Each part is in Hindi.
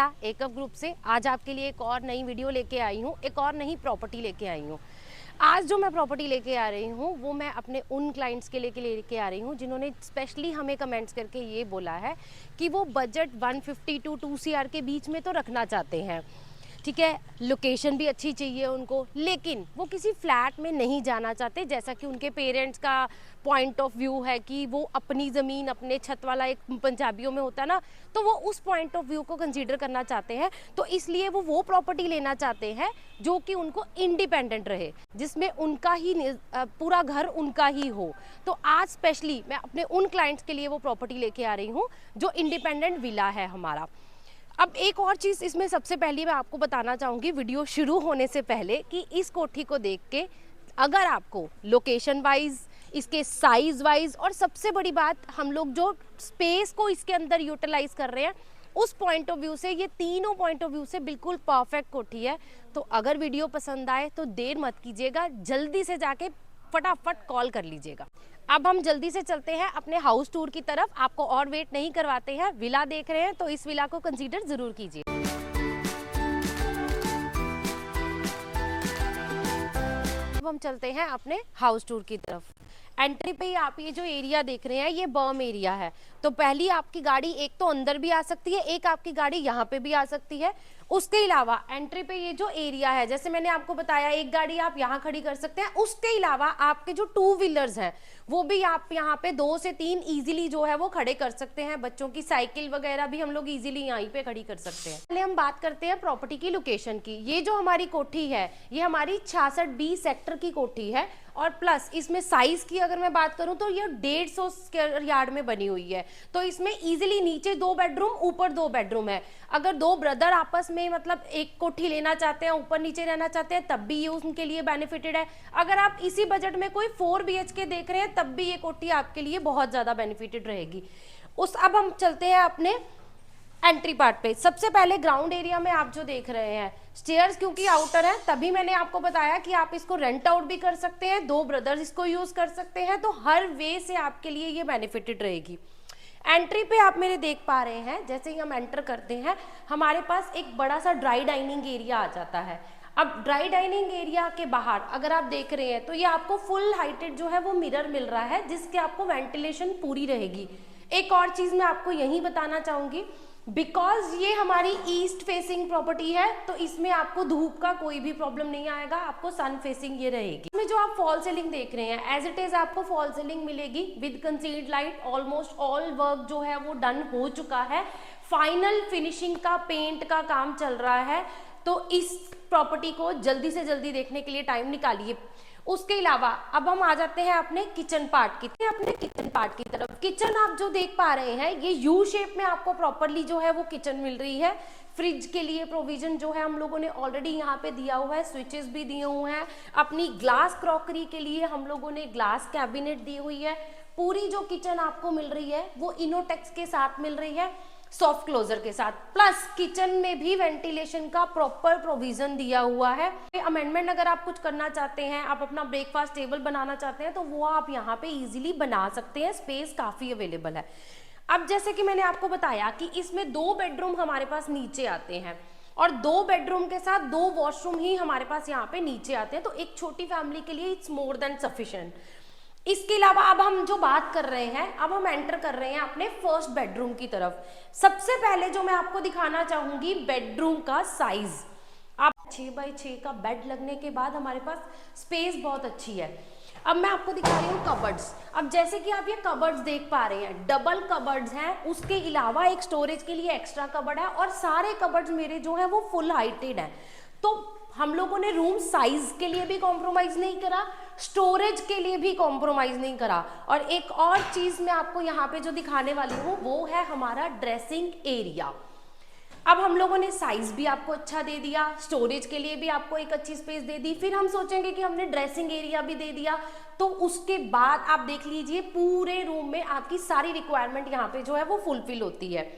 विला एकअप ग्रुप से आज आपके लिए एक और नई वीडियो लेके आई हूँ, एक और नई प्रॉपर्टी लेके आई हूँ। आज जो मैं प्रॉपर्टी लेके आ रही हूँ वो मैं अपने उन क्लाइंट्स के लेके आ रही हूँ जिन्होंने स्पेशली हमें कमेंट्स करके ये बोला है कि वो बजट 150 टू 2 CR के बीच में तो रखना चाहते हैं। ठीक है, लोकेशन भी अच्छी चाहिए उनको, लेकिन वो किसी फ्लैट में नहीं जाना चाहते, जैसा कि उनके पेरेंट्स का पॉइंट ऑफ व्यू है कि वो अपनी ज़मीन अपने छत वाला एक पंजाबियों में होता है ना, तो वो उस पॉइंट ऑफ व्यू को कंसीडर करना चाहते हैं। तो इसलिए वो प्रॉपर्टी लेना चाहते हैं जो कि उनको इंडिपेंडेंट रहे, जिसमें उनका ही पूरा घर उनका ही हो। तो आज स्पेशली मैं अपने उन क्लाइंट्स के लिए वो प्रॉपर्टी लेके आ रही हूँ जो इंडिपेंडेंट विला है हमारा। अब एक और चीज़ इसमें सबसे पहले मैं आपको बताना चाहूँगी वीडियो शुरू होने से पहले कि इस कोठी को देख के अगर आपको लोकेशन वाइज, इसके साइज़ वाइज और सबसे बड़ी बात हम लोग जो स्पेस को इसके अंदर यूटिलाइज कर रहे हैं उस पॉइंट ऑफ व्यू से, ये तीनों पॉइंट ऑफ व्यू से बिल्कुल परफेक्ट कोठी है। तो अगर वीडियो पसंद आए तो देर मत कीजिएगा, जल्दी से जाके फटाफट कॉल कर लीजिएगा। अब हम जल्दी से चलते हैं अपने हाउस टूर की तरफ, आपको और वेट नहीं करवाते हैं। विला देख रहे हैं तो इस विला को कंसीडर जरूर कीजिए। अब हम चलते हैं अपने हाउस टूर की तरफ। एंट्री पे ही आप ये जो एरिया देख रहे हैं ये बर्म एरिया है। तो पहली आपकी गाड़ी एक तो अंदर भी आ सकती है, एक आपकी गाड़ी यहाँ पे भी आ सकती है। उसके अलावा एंट्री पे ये जो एरिया है, जैसे मैंने आपको बताया, एक गाड़ी आप यहाँ खड़ी कर सकते हैं। उसके अलावा आपके जो 2 व्हीलर्स हैं वो भी आप यहाँ पे 2 से 3 इजीली जो है वो खड़े कर सकते हैं। बच्चों की साइकिल वगैरह भी हम लोग इजीली यहीं पे खड़ी कर सकते हैं। पहले हम बात करते हैं प्रॉपर्टी की लोकेशन की। ये जो हमारी कोठी है ये हमारी 66B सेक्टर की कोठी है और प्लस इसमें साइज की अगर मैं बात करूं तो ये 150 स्क्वायर यार्ड में बनी हुई है। तो इसमें इजीली नीचे 2 बेडरूम, ऊपर 2 बेडरूम है। अगर 2 ब्रदर आपस में मतलब एक कोठी लेना चाहते हैं, ऊपर नीचे रहना चाहते हैं, तब भी ये उनके लिए बेनिफिटेड है। अगर आप इसी बजट में कोई 4 BHK देख रहे हैं तब भी ये कोठी आपके लिए बहुत ज्यादा बेनिफिटेड रहेगी। अब हम चलते हैं अपने एंट्री पार्ट पे। सबसे पहले ग्राउंड एरिया में आप जो देख रहे हैं स्टेयर्स, क्योंकि आउटर है तभी मैंने आपको बताया कि आप इसको रेंट आउट भी कर सकते हैं, 2 ब्रदर्स इसको यूज कर सकते हैं। तो हर वे से आपके लिए ये बेनिफिटेड रहेगी। एंट्री पे आप मेरे देख पा रहे हैं, जैसे ही हम एंटर करते हैं हमारे पास एक बड़ा सा ड्राई डाइनिंग एरिया आ जाता है। अब ड्राई डाइनिंग एरिया के बाहर अगर आप देख रहे हैं तो ये आपको फुल हाइटेड जो है वो मिरर मिल रहा है, जिसके आपको वेंटिलेशन पूरी रहेगी। एक और चीज मैं आपको यही बताना चाहूंगी, बिकॉज ये हमारी ईस्ट फेसिंग प्रॉपर्टी है तो इसमें आपको धूप का कोई भी प्रॉब्लम नहीं आएगा, आपको सन फेसिंग ये रहेगी। इसमें जो आप फॉल सीलिंग देख रहे हैं एज इट इज आपको फॉल सीलिंग मिलेगी with concealed light. Almost all work जो है वो डन हो चुका है, फाइनल फिनिशिंग का पेंट का काम चल रहा है। तो इस प्रॉपर्टी को जल्दी से जल्दी देखने के लिए टाइम निकालिए। उसके अलावा अब हम आ जाते हैं अपने किचन पार्ट की तरफ। किचन आप जो देख पा रहे हैं ये यू शेप में आपको प्रॉपरली जो है वो किचन मिल रही है। फ्रिज के लिए प्रोविजन जो है हम लोगों ने ऑलरेडी यहाँ पे दिया हुआ है, स्विचेस भी दिए हुए हैं। अपनी ग्लास क्रॉकरी के लिए हम लोगों ने ग्लास कैबिनेट दी हुई है। पूरी जो किचन आपको मिल रही है वो इनोटेक्स के साथ मिल रही है, सॉफ्ट क्लोजर के साथ। प्लस किचन में भी वेंटिलेशन का प्रॉपर प्रोविजन दिया हुआ है। अमेंडमेंट अगर आप कुछ करना चाहते हैं, आप अपना ब्रेकफास्ट टेबल बनाना चाहते हैं तो वो आप यहाँ पे इजीली बना सकते हैं, स्पेस काफी अवेलेबल है। अब जैसे कि मैंने आपको बताया कि इसमें 2 बेडरूम हमारे पास नीचे आते हैं और 2 बेडरूम के साथ 2 वॉशरूम ही हमारे पास यहाँ पे नीचे आते हैं। तो एक छोटी फैमिली के लिए इट्स मोर देन सफिशिएंट। इसके अलावा अब हम जो बात कर रहे हैं, अब हम एंटर कर रहे हैं अपने फर्स्ट बेडरूम की तरफ। सबसे पहले जो मैं आपको दिखाना चाहूंगी बेडरूम का साइज। आप 6 बाई 6 का बेड लगने के बाद हमारे पास स्पेस बहुत अच्छी है। अब मैं आपको दिखा रही हूँ कबर्ड्स। अब जैसे कि आप ये कबर्ड्स देख पा रहे हैं, डबल कबर्ड्स हैं, उसके अलावा एक स्टोरेज के लिए एक्स्ट्रा कबर्ड है और सारे कबर्ड्स मेरे जो है वो फुल हाइटेड है। तो हम लोगों ने रूम साइज के लिए भी कॉम्प्रोमाइज नहीं करा, स्टोरेज के लिए भी कॉम्प्रोमाइज नहीं करा। और एक और चीज मैं आपको यहाँ पे जो दिखाने वाली हूँ वो है हमारा ड्रेसिंग एरिया। अब हम लोगों ने साइज भी आपको अच्छा दे दिया, स्टोरेज के लिए भी आपको एक अच्छी स्पेस दे दी, फिर हम सोचेंगे कि हमने ड्रेसिंग एरिया भी दे दिया, तो उसके बाद आप देख लीजिए पूरे रूम में आपकी सारी रिक्वायरमेंट यहाँ पे जो है वो फुलफिल होती है।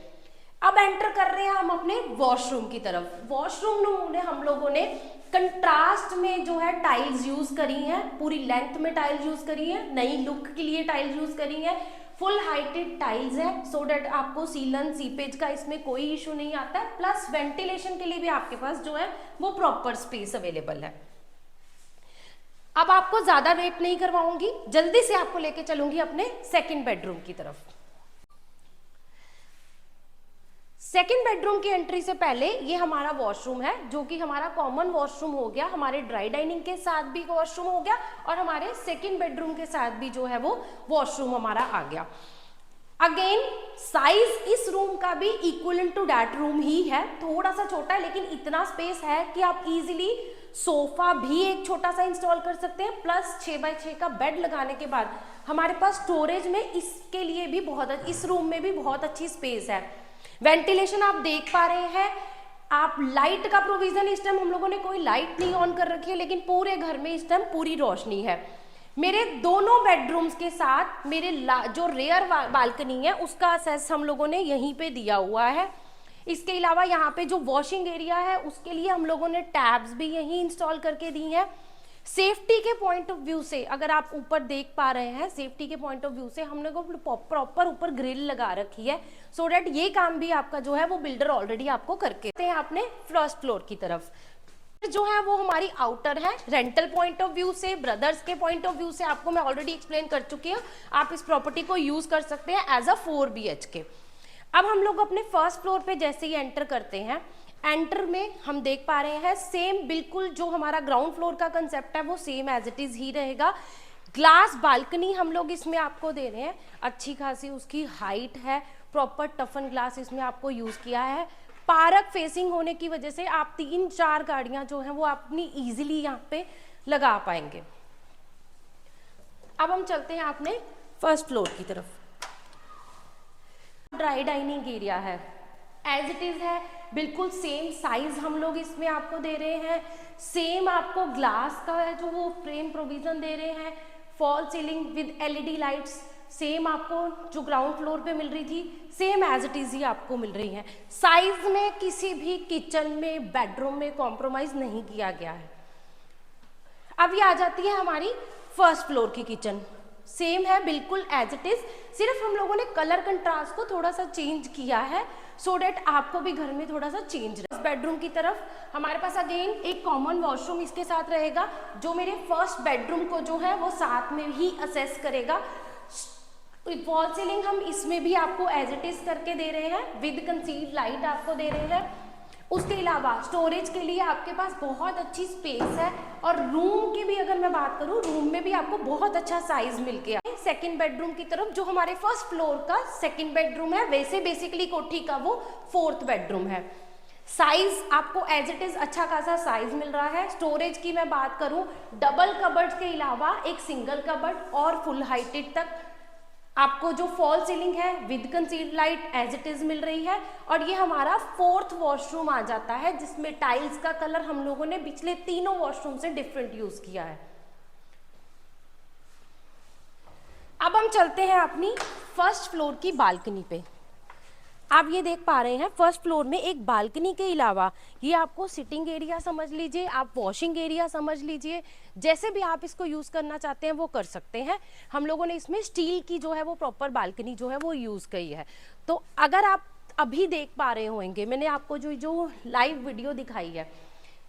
अब एंटर कर रहे हैं हम अपने वॉशरूम की तरफ। वॉशरूम में हम लोगों ने कंट्रास्ट में जो है टाइल्स यूज करी हैं, पूरी लेंथ में टाइल्स यूज करी है, नई लुक के लिए टाइल्स यूज करी है। फुल हाइटेड टाइल्स है, सो डेट आपको सीलन सीपेज का इसमें कोई इशू नहीं आता है, प्लस वेंटिलेशन के लिए भी आपके पास जो है वो प्रॉपर स्पेस अवेलेबल है। अब आपको ज्यादा वेट नहीं करवाऊंगी, जल्दी से आपको लेके चलूंगी अपने सेकंड बेडरूम की तरफ। सेकंड बेडरूम की एंट्री से पहले ये हमारा वॉशरूम है, जो कि हमारा कॉमन वॉशरूम हो गया, हमारे ड्राई डाइनिंग के साथ भी वॉशरूम हो गया और हमारे सेकंड बेडरूम के साथ भी जो है वो वॉशरूम हमारा आ गया। अगेन साइज इस रूम का भी इक्वलेंट टू दैट रूम ही है, थोड़ा सा छोटा है लेकिन इतना स्पेस है कि आप इजीली सोफा भी एक छोटा सा इंस्टॉल कर सकते हैं, प्लस 6x6 का बेड लगाने के बाद हमारे पास स्टोरेज में इसके लिए भी इस रूम में भी बहुत अच्छी स्पेस है। वेंटिलेशन आप देख पा रहे हैं, आप लाइट का प्रोविजन इस टाइम हम लोगों ने कोई लाइट नहीं ऑन कर रखी है, लेकिन पूरे घर में इस टाइम पूरी रोशनी है। मेरे दोनों बेडरूम्स के साथ मेरे जो रेयर बालकनी है उसका एक्सेस हम लोगों ने यहीं पे दिया हुआ है। इसके अलावा यहाँ पे जो वॉशिंग एरिया है उसके लिए हम लोगों ने टैब्स भी यहीं इंस्टॉल करके दी हैं। सेफ्टी के पॉइंट ऑफ व्यू से अगर आप ऊपर देख पा रहे हैं, सेफ्टी के पॉइंट ऑफ व्यू से हमने को प्रॉपर ऊपर ग्रिल लगा रखी है, सो डेट ये काम भी आपका जो है वो बिल्डर ऑलरेडी आपको करके हैं। अपने फर्स्ट फ्लोर की तरफ जो है वो हमारी आउटर है। रेंटल पॉइंट ऑफ व्यू से, ब्रदर्स के पॉइंट ऑफ व्यू से आपको मैं ऑलरेडी एक्सप्लेन कर चुकी हूँ, आप इस प्रॉपर्टी को यूज कर सकते हैं एज अ 4 BHK। अब हम लोग अपने फर्स्ट फ्लोर पे जैसे ही एंटर करते हैं, एंटर में हम देख पा रहे हैं सेम बिल्कुल जो हमारा ग्राउंड फ्लोर का कंसेप्ट है वो सेम एज इट इज ही रहेगा। ग्लास बालकनी हम लोग इसमें आपको दे रहे हैं, अच्छी खासी उसकी हाइट है, प्रॉपर टफन ग्लास इसमें आपको यूज किया है। पार्क फेसिंग होने की वजह से आप 3-4 गाड़ियां जो हैं वो अपनी इजीली यहाँ पे लगा पाएंगे। अब हम चलते हैं अपने फर्स्ट फ्लोर की तरफ। ड्राई डाइनिंग एरिया है, एज इट इज है, बिल्कुल सेम साइज हम लोग इसमें आपको दे रहे हैं। सेम आपको ग्लास का है जो वो फ्रेम प्रोविजन दे रहे हैं, false ceiling with LED lights, same आपको जो ग्राउंड फ्लोर पे मिल रही थी सेम एज इट इज ही आपको मिल रही है। साइज में किसी भी किचन में, बेडरूम में कॉम्प्रोमाइज नहीं किया गया है। अब ये आ जाती है हमारी फर्स्ट फ्लोर की किचन, सेम है बिल्कुल एज इट इज, सिर्फ हम लोगों ने कलर कंट्रास्ट को थोड़ा सा चेंज किया है, सो डेट आपको भी घर में थोड़ा सा चेंज रहे। इस बेडरूम की तरफ हमारे पास अगेन एक कॉमन वॉशरूम इसके साथ रहेगा, जो मेरे फर्स्ट बेडरूम को जो है वो साथ में ही असेस करेगा। वॉल सीलिंग हम इसमें भी आपको एज इट इज करके दे रहे हैं, विद कंसील्ड लाइट आपको दे रहे हैं। उसके अलावा स्टोरेज के लिए आपके पास बहुत अच्छी स्पेस है, और रूम की भी अगर मैं बात करूं, रूम में भी आपको बहुत अच्छा साइज मिल गया। सेकंड बेडरूम की तरफ जो हमारे फर्स्ट फ्लोर का सेकंड बेडरूम है, वैसे बेसिकली कोठी का वो 4th बेडरूम है। साइज आपको एज इट इज अच्छा खासा साइज मिल रहा है। स्टोरेज की मैं बात करूं, डबल कबर्ड के अलावा एक सिंगल कबर्ड और फुल हाइटेड तक आपको जो फॉल सीलिंग है with concealed light as it is मिल रही है। और ये हमारा 4th वॉशरूम आ जाता है, जिसमें टाइल्स का कलर हम लोगों ने पिछले तीनों वॉशरूम से डिफरेंट यूज किया है। अब हम चलते हैं अपनी फर्स्ट फ्लोर की बालकनी पे। आप ये देख पा रहे हैं फर्स्ट फ्लोर में एक बालकनी के अलावा ये आपको सिटिंग एरिया समझ लीजिए, आप वॉशिंग एरिया समझ लीजिए, जैसे भी आप इसको यूज करना चाहते हैं वो कर सकते हैं। हम लोगों ने इसमें स्टील की जो है वो प्रॉपर बालकनी जो है वो यूज की है। तो अगर आप अभी देख पा रहे होंगे, मैंने आपको जो लाइव वीडियो दिखाई है,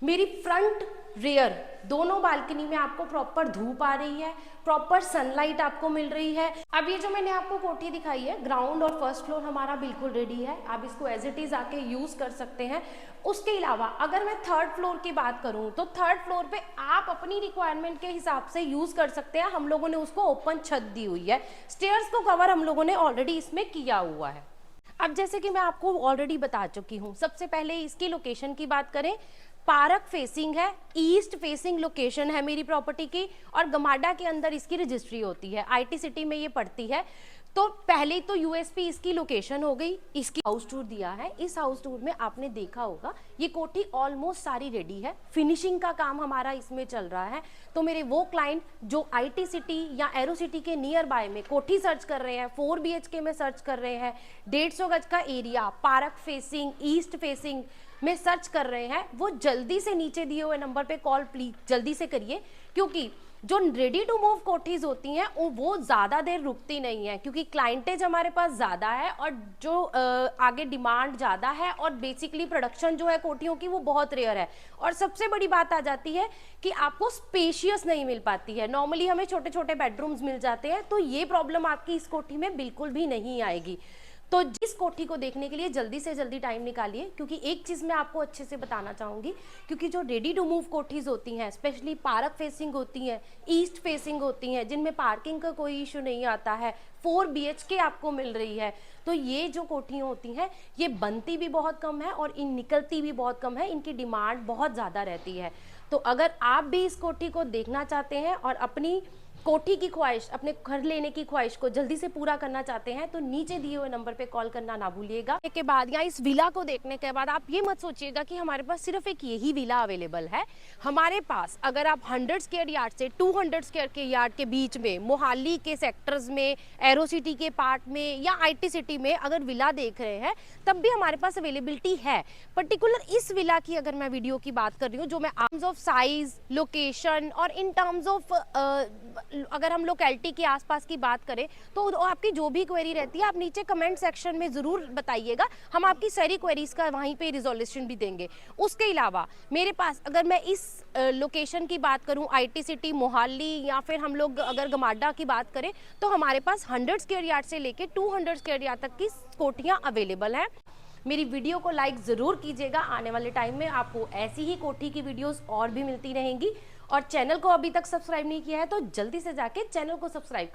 मेरी फ्रंट रेयर दोनों बालकनी में आपको प्रॉपर धूप आ रही है, प्रॉपर सनलाइट आपको मिल रही है। अब ये जो मैंने आपको कोठी दिखाई है, ग्राउंड और फर्स्ट फ्लोर हमारा बिल्कुल रेडी है, आप इसको एज इट इज आके यूज कर सकते हैं। उसके अलावा अगर मैं थर्ड फ्लोर की बात करूं तो थर्ड फ्लोर पे आप अपनी रिक्वायरमेंट के हिसाब से यूज कर सकते हैं। हम लोगों ने उसको ओपन छत दी हुई है, स्टेयर्स को कवर हम लोगों ने ऑलरेडी इसमें किया हुआ है। अब जैसे कि मैं आपको ऑलरेडी बता चुकी हूँ, सबसे पहले इसकी लोकेशन की बात करें, पार्क फेसिंग है, ईस्ट फेसिंग लोकेशन है मेरी प्रॉपर्टी की, और गमाडा के अंदर इसकी रजिस्ट्री होती है, IT सिटी में ये पड़ती है। तो पहले तो USP इसकी लोकेशन हो गई। इसकी हाउस टूर दिया है, इस हाउस टूर में आपने देखा होगा ये कोठी ऑलमोस्ट सारी रेडी है, फिनिशिंग का काम हमारा इसमें चल रहा है। तो मेरे वो क्लाइंट जो IT सिटी या एरो सिटी के नियर बाय में कोठी सर्च कर रहे हैं, 4 BHK में सर्च कर रहे हैं, 150 गज का area, park facing, east facing में सर्च कर रहे हैं, वो जल्दी से नीचे दिए हुए नंबर पे कॉल प्लीज जल्दी से करिए, क्योंकि जो रेडी टू मूव कोठीज होती हैं वो ज़्यादा देर रुकती नहीं है, क्योंकि क्लाइंटेज हमारे पास ज़्यादा है और जो आगे डिमांड ज़्यादा है, और बेसिकली प्रोडक्शन जो है कोठियों की वो बहुत रेयर है। और सबसे बड़ी बात आ जाती है कि आपको स्पेशियस नहीं मिल पाती है। नॉर्मली हमें छोटे छोटे बेडरूम्स मिल जाते हैं, तो ये प्रॉब्लम आपकी इस कोठी में बिल्कुल भी नहीं आएगी। तो जिस कोठी को देखने के लिए जल्दी से जल्दी टाइम निकालिए, क्योंकि एक चीज़ मैं आपको अच्छे से बताना चाहूँगी, क्योंकि जो रेडी टू मूव कोठीज़ होती हैं, स्पेशली पार्क फेसिंग होती हैं, ईस्ट फेसिंग होती हैं, जिनमें पार्किंग का कोई इशू नहीं आता है, 4 BHK आपको मिल रही है, तो ये जो कोठियाँ होती हैं ये बनती भी बहुत कम है और इन निकलती भी बहुत कम है, इनकी डिमांड बहुत ज़्यादा रहती है। तो अगर आप भी इस कोठी को देखना चाहते हैं और अपनी कोठी की ख्वाहिश, अपने घर लेने की ख्वाहिश को जल्दी से पूरा करना चाहते हैं, तो नीचे दिए हुए नंबर पे कॉल करना ना भूलिएगा। के बाद या इस विला को देखने के बाद आप ये मत सोचिएगा कि हमारे पास सिर्फ एक यही विला अवेलेबल है। हमारे पास अगर आप 100 स्क्वायर यार्ड से 200 स्क्वायर के यार्ड के बीच में, मोहाली के सेक्टर्स में, एरो सिटी के पार्ट में या IT सिटी में अगर विला देख रहे हैं, तब भी हमारे पास अवेलेबिलिटी है। पर्टिकुलर इस विला की अगर मैं वीडियो की बात कर रही हूँ, जो मैं टर्म्स ऑफ साइज, लोकेशन और इन टर्म्स ऑफ अगर हम लोकेलिटी के आसपास की बात करें, तो आपकी जो भी क्वेरी रहती है आप नीचे कमेंट सेक्शन में ज़रूर बताइएगा, हम आपकी सारी क्वेरीज का वहीं पे रिजोल्यूशन भी देंगे। उसके अलावा मेरे पास अगर मैं इस लोकेशन की बात करूं, IT सिटी, मोहाली, या फिर हम लोग अगर गमाडा की बात करें, तो हमारे पास 100 स्क्वायर यार्ड से लेके 200 स्क्वायर यार्ड तक की कोठियाँ अवेलेबल हैं। मेरी वीडियो को लाइक ज़रूर कीजिएगा। आने वाले टाइम में आपको ऐसी ही कोठी की वीडियोस और भी मिलती रहेंगी। और चैनल को अभी तक सब्सक्राइब नहीं किया है तो जल्दी से जाके चैनल को सब्सक्राइब